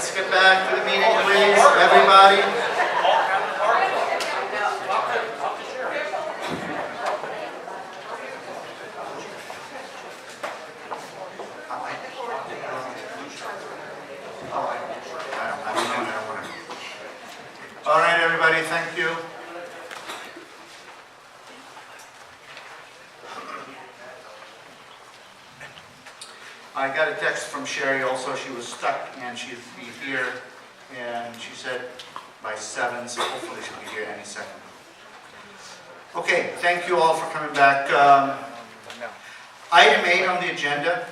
let's get back to the meeting, please, everybody. All right, everybody, thank you. I got a text from Sherry also. She was stuck and she'd be here, and she said by 7, so hopefully she'll be here any second. Okay, thank you all for coming back. Item 8 on the agenda.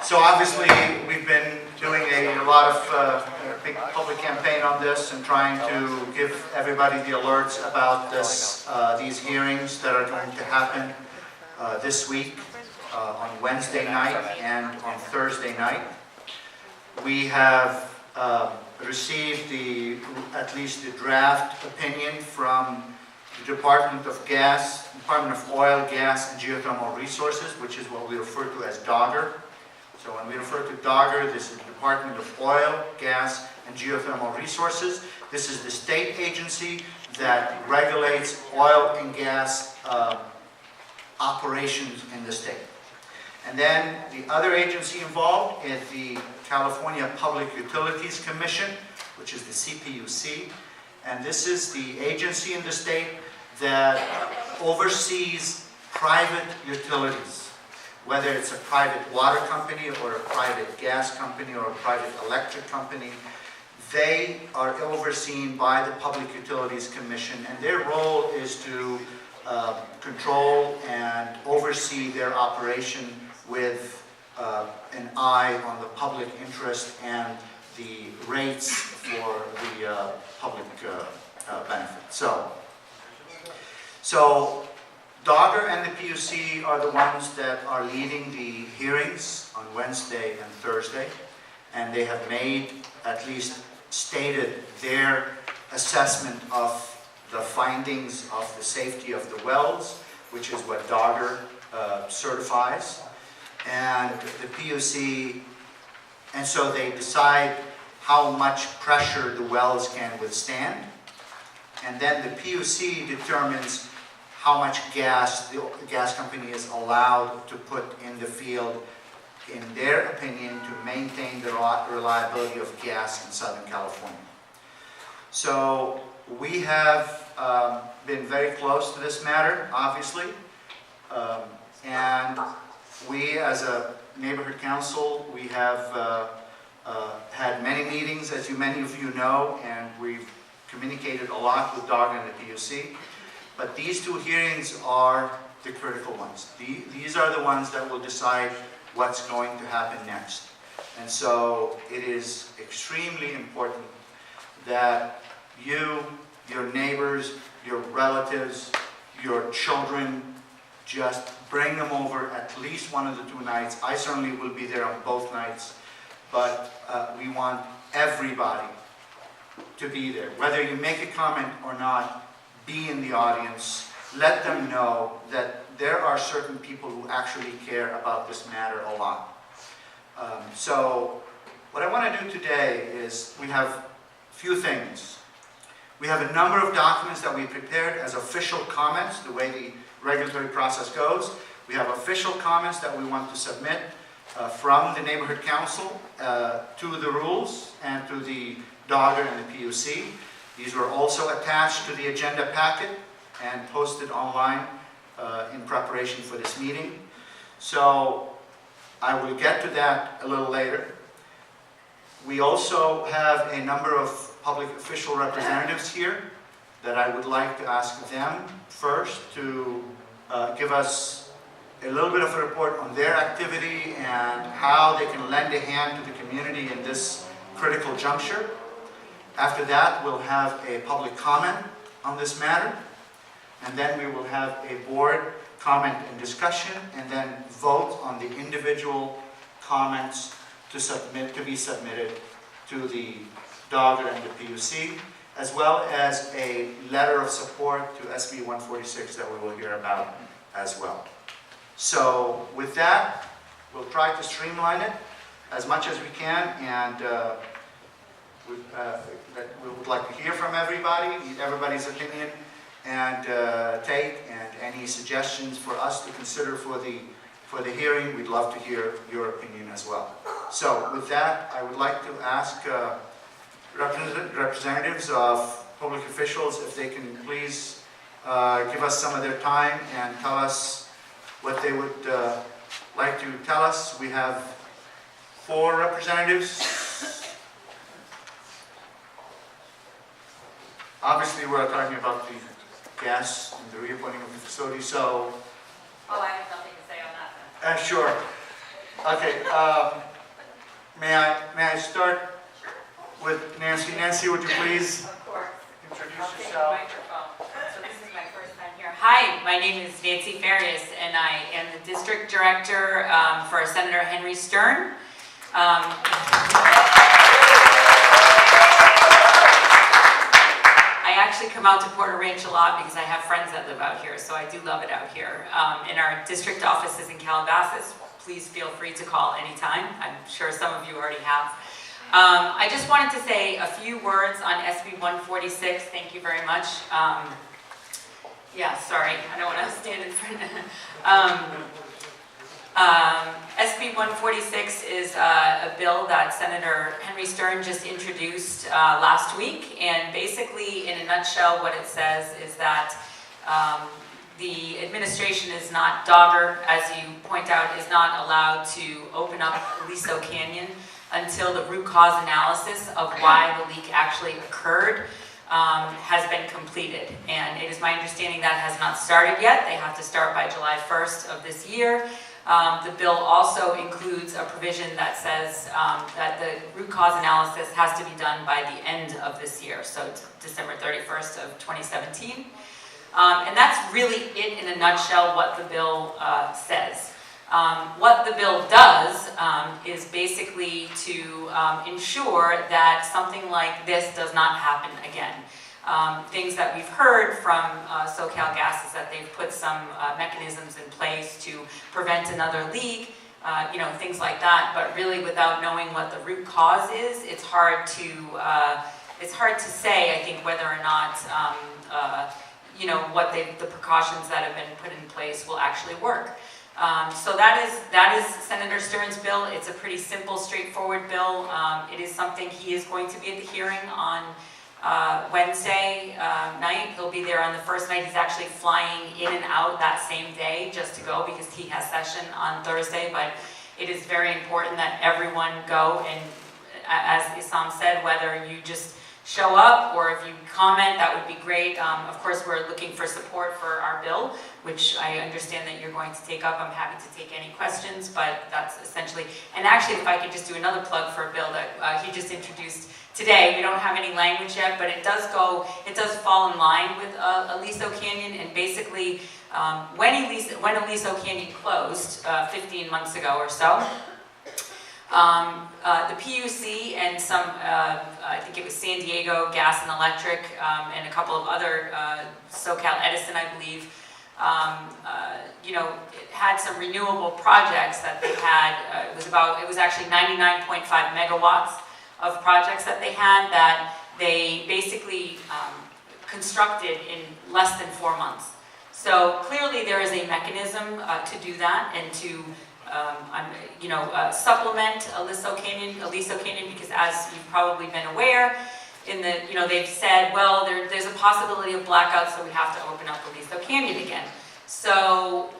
So obviously we've been doing a lot of big public campaign on this and trying to give everybody the alerts about this, these hearings that are going to happen this week. On Wednesday night and on Thursday night. We have received at least the draft opinion from the Department of Oil, Gas, and Geothermal Resources, which is what we refer to as DOGGR. So when we refer to DOGGR, this is the Department of Oil, Gas, and Geothermal Resources. This is the state agency that regulates oil and gas operations in the state. And then the other agency involved is the California Public Utilities Commission, which is the CPUC. And this is the agency in the state that oversees private utilities, whether it's a private water company or a private gas company or a private electric company. They are overseen by the Public Utilities Commission, and their role is to control and oversee their operation with an eye on the public interest and the rates for the public benefit. So DOGGR and the PUC are the ones that are leading the hearings on Wednesday and Thursday, and they have made, at least stated, their assessment of the findings of the safety of the wells, which is what DOGGR certifies. And the PUC, and so they decide how much pressure the wells can withstand. And then the PUC determines how much gas the gas company is allowed to put in the field, in their opinion, to maintain the reliability of gas in Southern California. So we have been very close to this matter, obviously, and we, as a neighborhood council, we have had many meetings, as many of you know, and we've communicated a lot with DOGGR and the PUC. But these two hearings are the critical ones. These are the ones that will decide what's going to happen next. And so it is extremely important that you, your neighbors, your relatives, your children, just bring them over at least one of the 2 nights. I certainly will be there on both nights, but we want everybody to be there. Whether you make a comment or not, be in the audience. Let them know that there are certain people who actually care about this matter a lot. So what I want to do today is, we have a few things. We have a number of documents that we prepared as official comments, the way the regulatory process goes. We have official comments that we want to submit from the Neighborhood Council to the rules and to the DOGGR and the PUC. These were also attached to the agenda packet and posted online in preparation for this meeting. So I will get to that a little later. We also have a number of public official representatives here that I would like to ask them first to give us a little bit of a report on their activity and how they can lend a hand to the community in this critical juncture. After that, we'll have a public comment on this matter, and then we will have a board comment and discussion, and then vote on the individual comments to be submitted to the DOGGR and the PUC, as well as a letter of support to SB 146 that we will hear about as well. So with that, we'll try to streamline it, as much as we can, and we would like to hear from everybody's opinion, and take, and any suggestions for us to consider for the hearing. We'd love to hear your opinion as well. So with that, I would like to ask representatives of public officials if they can please give us some of their time and tell us what they would like to tell us. We have 4 representatives. Obviously, we're talking about the gas and the reappointing of the facility, so... Oh, I have nothing to say on that then. Sure. Okay, may I start with Nancy? Nancy, would you please Of course. introduce I'll take the yourself? microphone. So this is my first time here. Hi, my name is Nancy Farias, and I am the district director for Senator Henry Stern. I actually come out to Porter Ranch a lot because I have friends that live out here, so I do love it out here. And our district office is in Calabasas. Please feel free to call anytime. I'm sure some of you already have. I just wanted to say a few words on SB 146. Thank you very much. Yeah, sorry, I don't want to stand in front. SB 146 is a bill that Senator Henry Stern just introduced last week, and basically, in a nutshell, what it says is that the administration is not, Dogger, as you point out, is not allowed to open up Aliso Canyon until the root cause analysis of why the leak actually occurred has been completed. And it is my understanding that has not started yet. They have to start by July 1st of this year. The bill also includes a provision that says that the root cause analysis has to be done by the end of this year, so December 31st of 2017. And that's really it in a nutshell what the bill says. What the bill does is basically to ensure that something like this does not happen again. Things that we've heard from SoCal Gas is that they've put some mechanisms in place to prevent another leak, things like that. But really, without knowing what the root cause is, it's hard to say, I think, whether or not what the precautions that have been put in place will actually work. So that is Senator Stern's bill. It's a pretty simple, straightforward bill. It is something he is going to be at the hearing on Wednesday night. He'll be there on the first night. He's actually flying in and out that same day just to go because he has session on Thursday. But it is very important that everyone go, and as Isam said, whether you just show up or if you comment, that would be great. Of course, we're looking for support for our bill, which I understand that you're going to take up. I'm happy to take any questions, but that's essentially, and actually if I could just do another plug for a bill that he just introduced today. We don't have any language yet, but it does fall in line with Aliso Canyon, and basically when Aliso Canyon closed 15 months ago or so, the PUC and some, I think it was San Diego Gas and Electric, and a couple of other, SoCal Edison, I believe, had some renewable projects that they had. It was actually 99.5 megawatts of projects that they had that they basically constructed in less than 4 months. So clearly there is a mechanism to do that and to supplement Aliso Canyon, because as you've probably been aware, they've said, well, there's a possibility of blackouts, so we have to open up Aliso Canyon again. So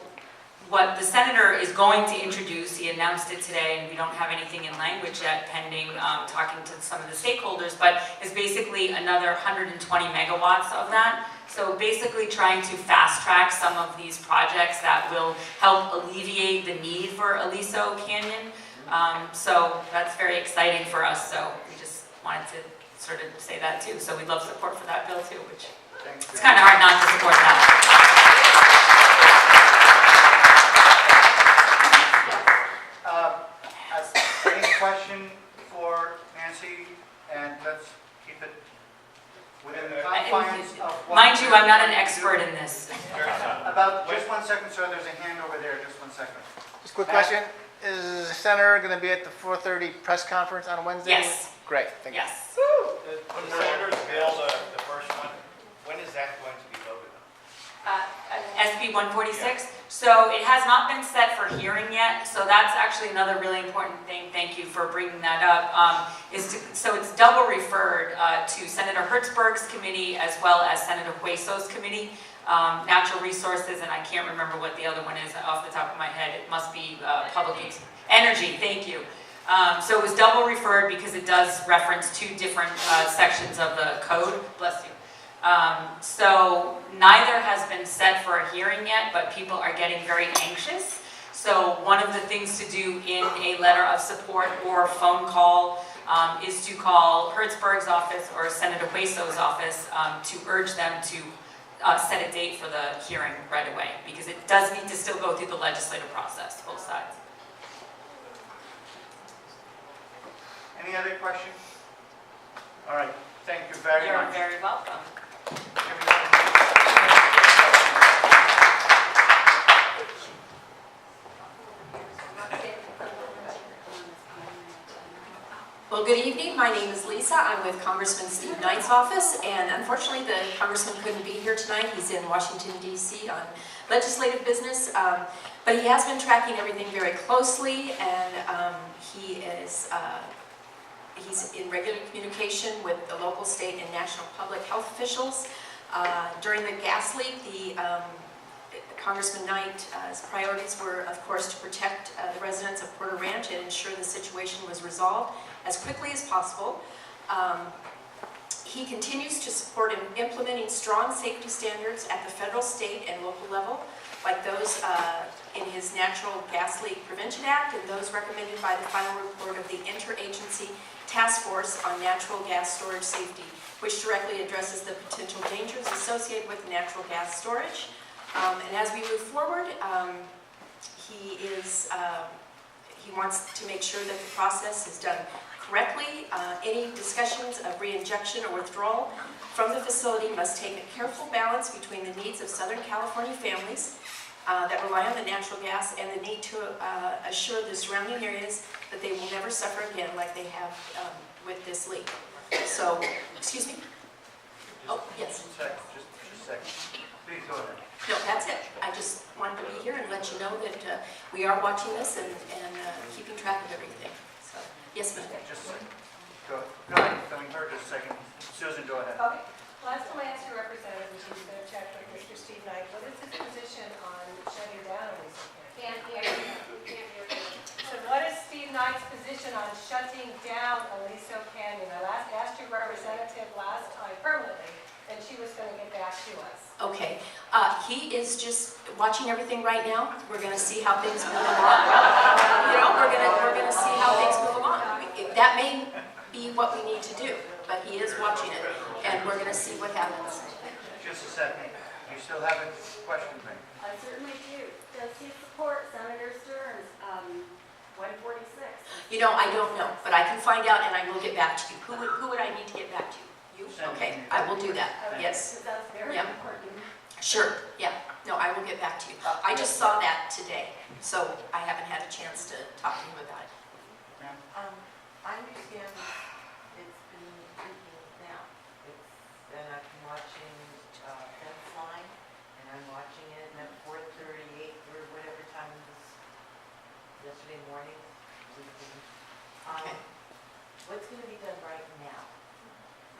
what the senator is going to introduce, he announced it today, and we don't have anything in language yet pending talking to some of the stakeholders, but is basically another 120 megawatts of that. So basically trying to fast track some of these projects that will help alleviate the need for Aliso Canyon. So that's very exciting for us, so we just wanted to sort of say that too. So we'd love support for that bill too, which it's kind of hard not to support that. Any question for Nancy? And let's keep it within the confines of what... Mind you, I'm not an expert in this. About just 1 second, sir. There's a hand over there. Just 1 second. Just a quick question. is the senator going to be at the 4:30 press conference on Wednesday? Yes. Great, thank you. Yes. The senator's bill, the first one, when is that going to be voted on? SB 146. So it has not been set for hearing yet. So that's actually another really important thing. Thank you for bringing that up. So it's double referred to Senator Hertzberg's committee as well as Senator Hueso's committee, Natural Resources, and I can't remember what the other one is off the top of my head. It must be Public Energy. Thank you. So it was double referred because it does reference two different sections of the code. Bless you. So neither has been set for a hearing yet, but people are getting very anxious. So one of the things to do in a letter of support or phone call is to call Hertzberg's office or Senator Hueso's office to urge them to set a date for the hearing right away, because it does need to still go through the legislative process, both sides. Any other questions? All right, thank you very You're much. very welcome. Well, good evening. My name is Lisa. I'm with Congressman Steve Knight's office, and unfortunately the congressman couldn't be here tonight. He's in Washington, D.C. on legislative business, but he has been tracking everything very closely, and he's in regular communication with the local, state, and national public health officials. During the gas leak, Congressman Knight's priorities were, of course, to protect the residents of Porter Ranch and ensure the situation was resolved as quickly as possible. He continues to support implementing strong safety standards at the federal, state, and local level, like those in his Natural Gas Leak Prevention Act and those recommended by the final report of the Interagency Task Force on Natural Gas Storage Safety, which directly addresses the potential dangers associated with natural gas storage. And as we move forward, he wants to make sure that the process is done correctly. Any discussions of reinjection or withdrawal from the facility must take a careful balance between the needs of Southern California families that rely on the natural gas and the need to assure the surrounding areas that they will never suffer again like they have with this leak. So, excuse me? Oh, yes. Just a second. Please go ahead. No, that's it. I just wanted to be here and let you know that we are watching this and keeping track of everything. So, yes, ma'am. Just a second. Go ahead. Coming her just a second. Susan, go ahead. Okay. Last time I asked your representative, which is going to check with Mr. Steve Knight, what is his position on shutting down Aliso Canyon? Can't hear you. So what is Steve Knight's position on shutting down Aliso Canyon? I asked your representative last time permanently, and she was going to get back to us. Okay. He is just watching everything right now. We're going to see how things move along. You know, we're going to see how things move along. That may be what we need to do, but he is watching it, and we're going to see what happens. Just a second. You still have a question, Frank? I certainly do. Does he support Senator Stern's 146? You know, I don't know, but I can find out and I will get back to you. Who would I need to get back to? You? Okay, I will do that. Yes. Because that's very Yep. important. Sure, yeah. No, I will get back to you. I just saw that today, so I haven't had a chance to talk to him about it. I understand it's been leaking now. And I've been watching fence line, and I'm watching it, and at 4:38 or whatever time it was yesterday morning, leaking. Okay. What's going to be done right now?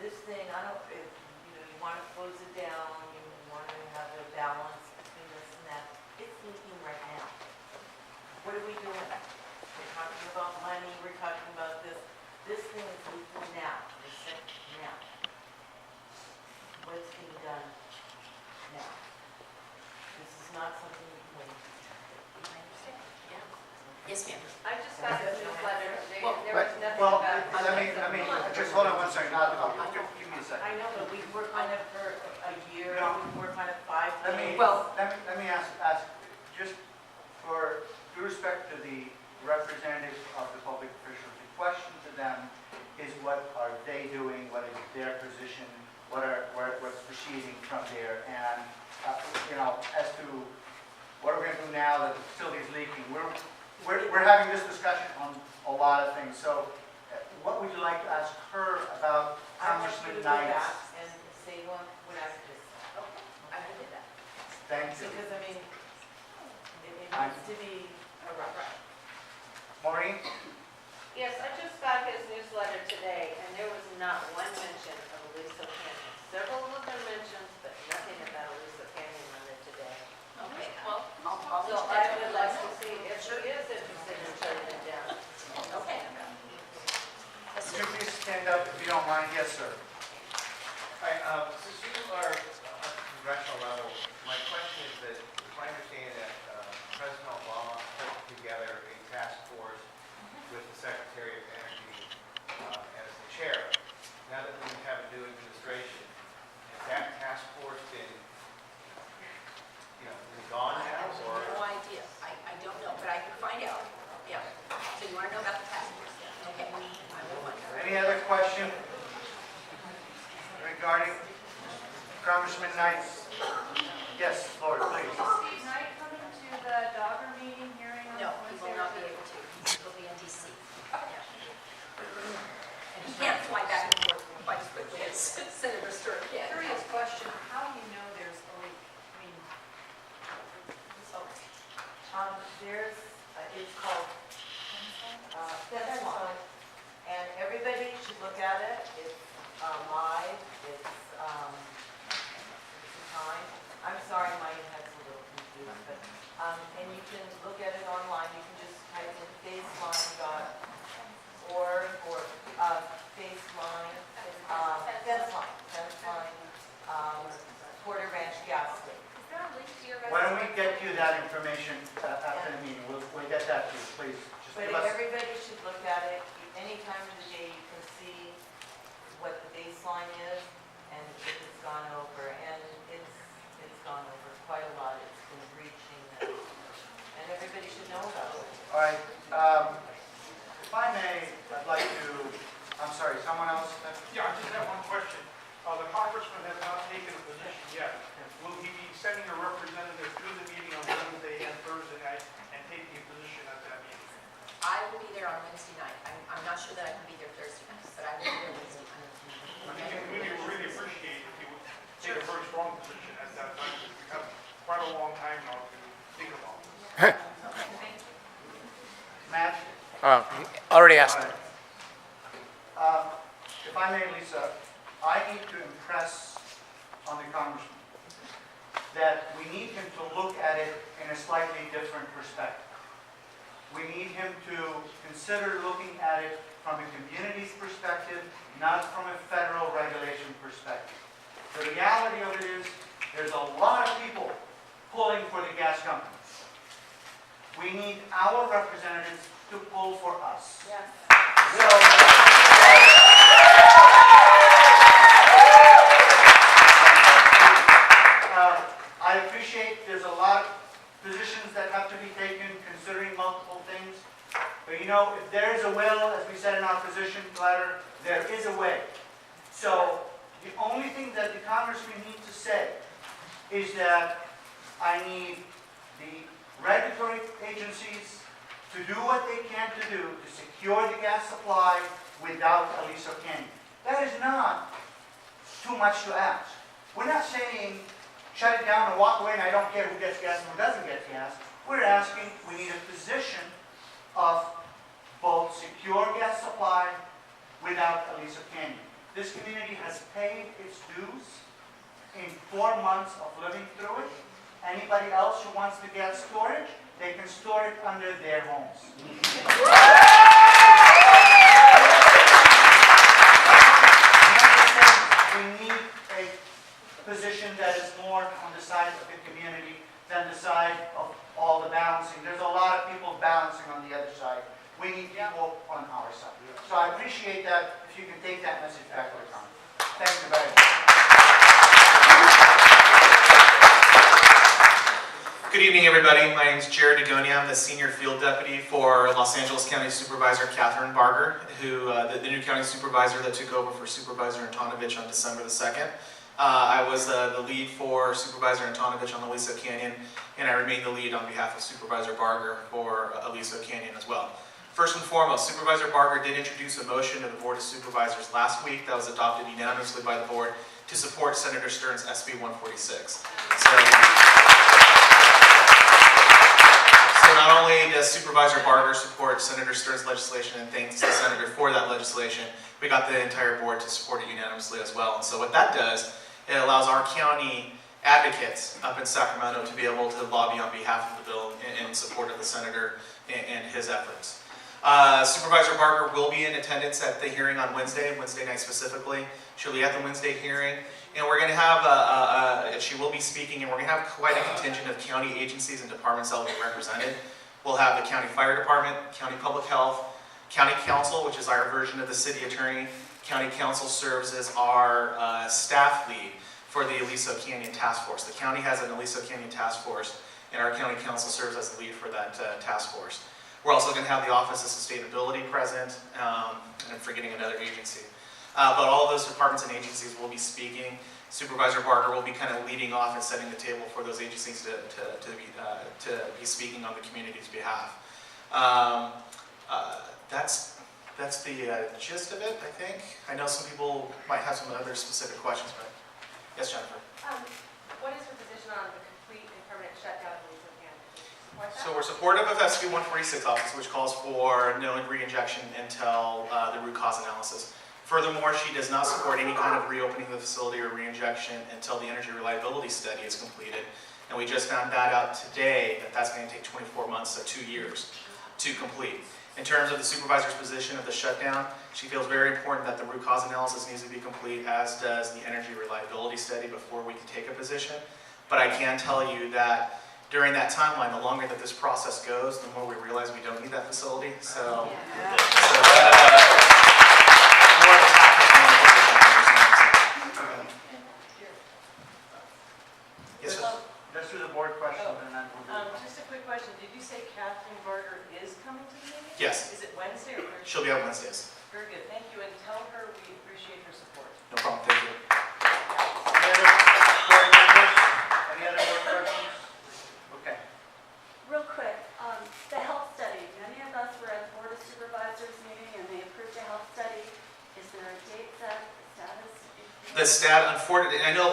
This thing, I don't, if, you want to close it down, you want to have a balance between this and that. It's leaking right now. What are we doing? We're talking about money, we're talking about this. This thing is leaking now. It's sick now. What's being done now? This is not something you can wait. I understand. Yeah. Yes, ma'am. I just got a newsletter. There Well, was nothing well, about. let me, just hold on one second. Give me a second. I know, but we've worked on it for a year, No. we've worked on it 5 Let me, days. let me ask, just for due respect to the representatives of the public officials, the question to them is what are they doing, what is their position, what's proceeding from there, and, as to what we're going to do now that the facility is leaking, we're having this discussion on a lot of things, so what would you like to ask her about I want you Congressman to go Knight's? back and say what I just said. Okay, I will do that. Thank you. Because, I mean, it needs to be a right. Maureen? Yes, I just got his newsletter today, and there was not one mention of Aliso Canyon. Several other mentions, but nothing about Aliso Canyon on it today. Okay, well, I'll So I would like to see if she is interested in shutting it down. Okay. Yes, Would sir. you please stand up if you don't mind? Yes, sir. Hi, since you are at the congressional level, my question is that it's my understanding that President Obama put together a task force with the Secretary of Energy as the chair. Now that we have a new administration, has that task force been, is it gone I now, have or? no idea. I don't know, but I can find out. Yeah. So you want to know about the task force? Okay, I will find out. Any other question regarding Congressman Knight's? Yes, Lord, please. Steve Knight coming to the Dogger meeting hearing on No, he will Wednesday? not be able to. He'll be in DC. Yeah. And he can't fly back and forth quite as quickly as Senator Stern can. Curious question, how do you know there's a leak? I mean, There's, it's called, that's fine. And everybody should look at it. It's live, it's time. I'm sorry, my head's a little confused, but, and you can look at it online. You can just type in baseline.org or baseline, Porter Ranch gas station. is there a link to your Why don't we get you that information after the meeting? We'll get that to you, please. Just But give us. everybody should look at it. Any time of the day, you can see what the baseline is and if it's gone over. And it's gone over quite a lot. It's been breaching and everybody should know about it. All right, if I may, I'd like to, I'm sorry, someone else? Yeah, I just have one question. The congressman has not taken a position yet. Will he be sending a representative to the meeting on Wednesday and Thursday night and taking a position at that meeting? I will be there on Wednesday night. I'm not sure that I can be there Thursday night, but I will be there Wednesday night. I think we would really appreciate if he would take a very strong position at that time, because we have quite a long time now to think about this. Matt? Already asked. All right. If I may, Lisa, I need to impress on the congressman that we need him to look at it in a slightly different perspective. We need him to consider looking at it from a community's perspective, not from a federal regulation perspective. The reality of it is, there's a lot of people pulling for the gas companies. We need our representatives to pull for us. Yes. I appreciate there's a lot of positions that have to be taken considering multiple things. But you know, if there is a will, as we said in our position letter, there is a way. So the only thing that the congressman needs to say is that I need the regulatory agencies to do what they can to do to secure the gas supply without Aliso Canyon. That is not too much to ask. We're not saying shut it down and walk away and I don't care who gets gas and who doesn't get gas. We're asking, we need a position of both secure gas supply without Aliso Canyon. This community has paid its dues in 4 months of living through it. Anybody else who wants to get storage, they can store it under their homes. We need a position that is more on the side of the community than the side of all the balancing. There's a lot of people balancing on the other side. We need people on our side. So I appreciate that, if you can take that message back to the Congress. Thank you very much. Good evening, everybody. My name is Jared Agonia. I'm the Senior Field Deputy for Los Angeles County Supervisor Catherine Barger, who the new county supervisor that took over for Supervisor Antonovich on December the 2nd. I was the lead for Supervisor Antonovich on Aliso Canyon, and I remain the lead on behalf of Supervisor Barger for Aliso Canyon as well. First and foremost, Supervisor Barger did introduce a motion to the Board of Supervisors last week that was adopted unanimously by the board to support Senator Stern's SB 146. So not only does Supervisor Barger support Senator Stern's legislation and thanks the Senator for that legislation, we got the entire board to support it unanimously as well. And so what that does, it allows our county advocates up in Sacramento to be able to lobby on behalf of the bill in support of the Senator and his efforts. Supervisor Barger will be in attendance at the hearing on Wednesday night specifically. She'll be at the Wednesday hearing, and we're going to have, she will be speaking, and we're going to have quite a contingent of county agencies and departments that will be represented. We'll have the county fire department, county public health, county council, which is our version of the city attorney. County council serves as our staff lead for the Aliso Canyon Task Force. The county has an Aliso Canyon Task Force, and our county council serves as the lead for that task force. We're also going to have the Office of Sustainability present, and I'm forgetting another agency. But all of those departments and agencies will be speaking. Supervisor Barger will be kind of leading off and setting the table for those agencies to be speaking on the community's behalf. That's the gist of it, I think. I know some people might have some other specific questions, but yes, Jennifer. What is your position on the complete and permanent shutdown of Aliso Canyon? Support that? So we're supportive of SB 146 office, which calls for no re-injection until the root cause analysis. Furthermore, she does not support any kind of reopening of the facility or re-injection until the energy reliability study is completed. And we just found that out today, that that's going to take 24 months, so 2 years to complete. In terms of the supervisor's position of the shutdown, she feels very important that the root cause analysis needs to be complete, as does the energy reliability study, before we can take a position. But I can tell you that during that timeline, the longer that this process goes, the more we realize we don't need that facility. So, more of a tactic than a position. Yes, sir. Let's do the board questions and then we'll do. Just a quick question. Did you say Kathleen Barger is coming to the meeting? Yes. Is it Wednesday or Thursday? She'll be out Wednesdays. Very good. Thank you. And tell her we appreciate her support. No problem. Thank you. Any other board members? Any other board questions? Okay. Real quick, the health study, many of us were at the Board of Supervisors meeting and they approved the health study. Is there a date set, status? The unfortunately, I know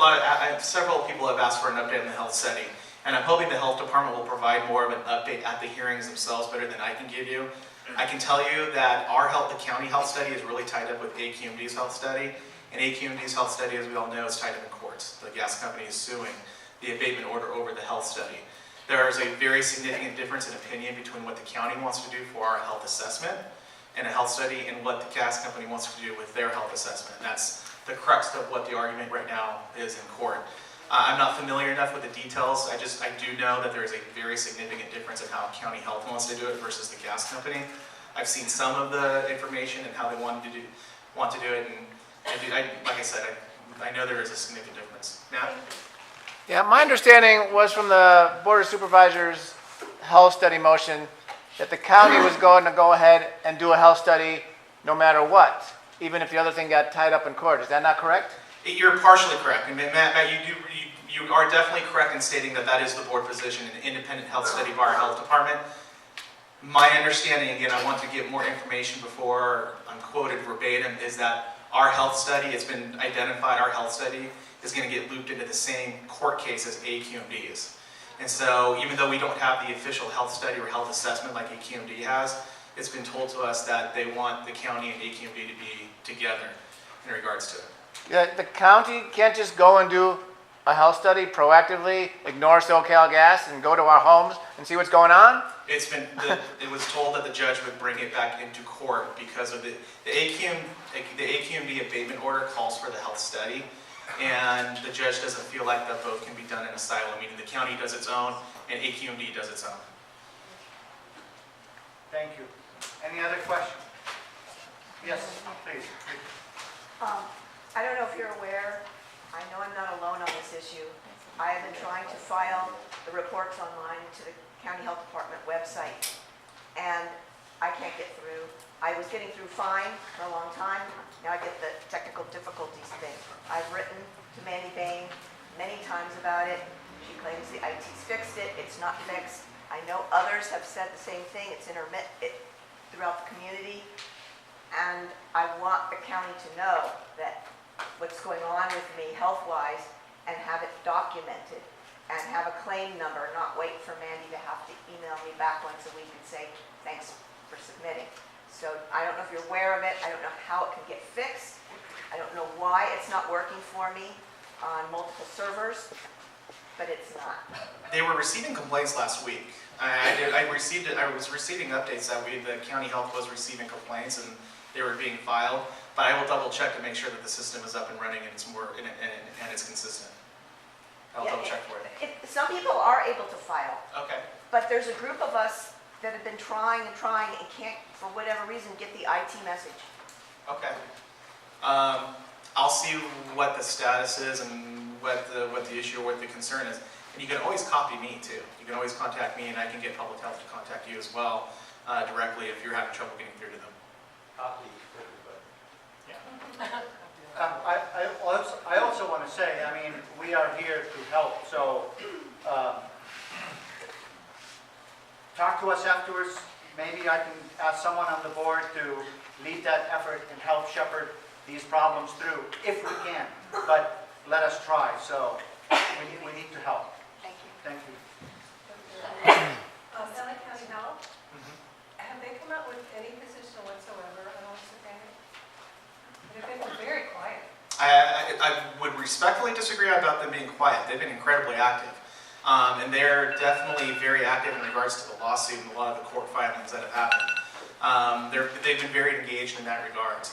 several people have asked for an update on the health study, and I'm hoping the health department will provide more of an update at the hearings themselves better than I can give you. I can tell you that the county health study is really tied up with AQMD's health study, and AQMD's health study, as we all know, is tied up in courts. The gas company is suing the abatement order over the health study. There is a very significant difference in opinion between what the county wants to do for our health assessment and a health study and what the gas company wants to do with their health assessment. And that's the crux of what the argument right now is in court. I'm not familiar enough with the details. I do know that there is a very significant difference in how county health wants to do it versus the gas company. I've seen some of the information and how they want to do it, and like I said, I know there is a significant difference. Matt? Yeah, my understanding was from the Board of Supervisors health study motion that the county was going to go ahead and do a health study no matter what, even if the other thing got tied up in court. Is that not correct? You're partially correct. And Matt, you are definitely correct in stating that that is the board position, an independent health study by our health department. My understanding, again, I want to get more information before I'm quoted verbatim, is that our health study, it's been identified, our health study is going to get looped into the same court case as AQMD is. And so even though we don't have the official health study or health assessment like AQMD has, it's been told to us that they want the county and AQMD to be together in regards to it. Yeah, the county can't just go and do a health study proactively, ignore SoCal Gas and go to our homes and see what's going on? It was told that the judge would bring it back into court because of the AQMD abatement order calls for the health study, and the judge doesn't feel like that both can be done in a silo, meaning the county does its own and AQMD does its own. Thank you. Any other questions? Yes, please. I don't know if you're aware, I know I'm not alone on this issue. I have been trying to file the reports online to the County Health Department website. And I can't get through. I was getting through fine for a long time. Now I get the technical difficulties thing. I've written to Mandy Bain many times about it. She claims the IT's fixed it. It's not fixed. I know others have said the same thing. It's intermittent throughout the community. And I want the county to know that what's going on with me health-wise and have it documented and have a claim number, not wait for Mandy to have to email me back once a week and say, thanks for submitting. So I don't know if you're aware of it. I don't know how it can get fixed. I don't know why it's not working for me on multiple servers, but it's not. They were receiving complaints last week. I was receiving updates that the county health was receiving complaints and they were being filed, but I will double check to make sure that the system is up and running and it's and it's consistent. I'll Yeah, double check for it. Some people are able to file, Okay. but there's a group of us that have been trying and can't, for whatever reason, get the IT message. Okay. I'll see what the status is and what the issue or what the concern is. And you can always copy me too. You can always contact me and I can get public health to contact you as well directly if you're having trouble getting through to them. Copy everybody. Yeah. I also want to say, I mean, we are here to help, so talk to us afterwards. Maybe I can ask someone on the board to lead that effort and help shepherd these problems through, if we can. But let us try, so we need to help. Thank you. Thank you. LA County Health, have they come up with any position whatsoever on Officer Fanning? They've been very quiet. I would respectfully disagree about them being quiet. They've been incredibly active. And they're definitely very active in regards to the lawsuit and a lot of the court filings that have happened. They've been very engaged in that regard.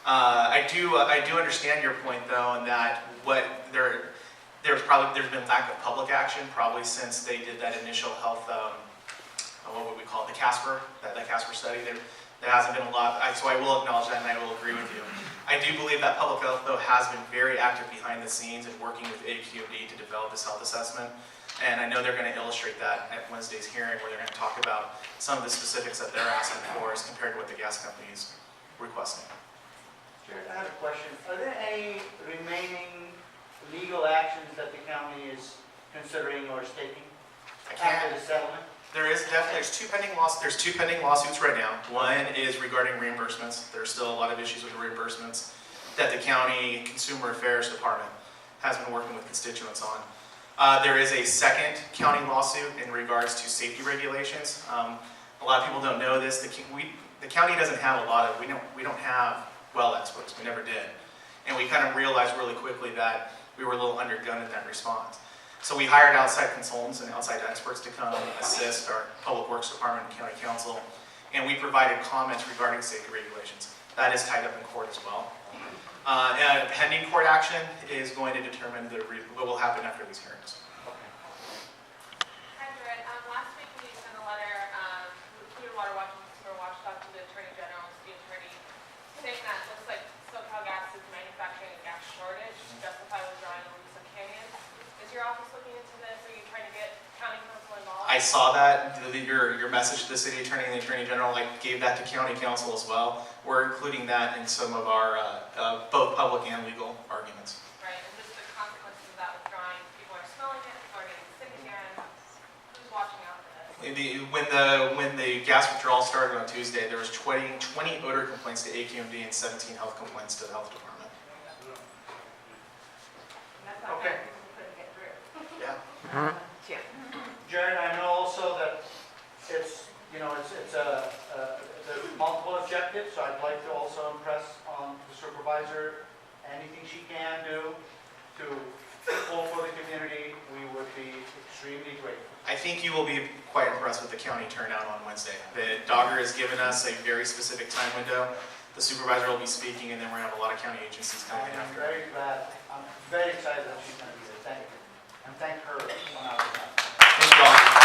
I do understand your point though, in that there's been lack of public action probably since they did that initial health, what would we call it, the Casper study. There hasn't been a lot, so I will acknowledge that and I will agree with you. I do believe that public health though has been very active behind the scenes and working with AQMD to develop this health assessment. And I know they're going to illustrate that at Wednesday's hearing where they're going to talk about some of the specifics that they're asking for as compared to what the gas company is requesting. Jared, I have a question. Are there any remaining legal actions that the county is considering or is taking after the settlement? There's two pending lawsuits right now. One is regarding reimbursements. There's still a lot of issues with the reimbursements that the county Consumer Affairs Department has been working with constituents on. There is a second county lawsuit in regards to safety regulations. A lot of people don't know this. The county doesn't have we don't have well experts. We never did. And we kind of realized really quickly that we were a little undergunned in that response. So we hired outside consultants and outside experts to come assist our Public Works Department and County Council, and we provided comments regarding safety regulations. That is tied up in court as well. And pending court action is going to determine what will happen after these hearings. Hi, Jared. Last week we sent a letter, Food and Water Watch and Consumer Watchdog to the Attorney General and City Attorney, saying that it looks like SoCal Gas is manufacturing a gas shortage to justify withdrawing Aliso Canyon. Is your office looking into this? Are you trying to get county council involved? I saw that, your message to the City Attorney and the Attorney General. I gave that to County Council as well. We're including that in some of our both public and legal arguments. Right, and just the consequences of that withdrawing, people are smelling it, people are getting sick again. Who's watching out for this? When the gas withdrawal started on Tuesday, there was 20 odor complaints to AQMD and 17 health complaints to the health department. Okay. Yeah. Jared, I know also that it's there's multiple objectives, so I'd like to also impress on the supervisor anything she can do to pull for the community. We would be extremely grateful. I think you will be quite impressed with the county turnout on Wednesday. The Dogger has given us a very specific time window. The supervisor will be speaking, and then we're going to have a lot of county agencies coming in I'm after. very glad. I'm very excited that she's going to be there. Thank you. And thank her on our behalf. Thank you all.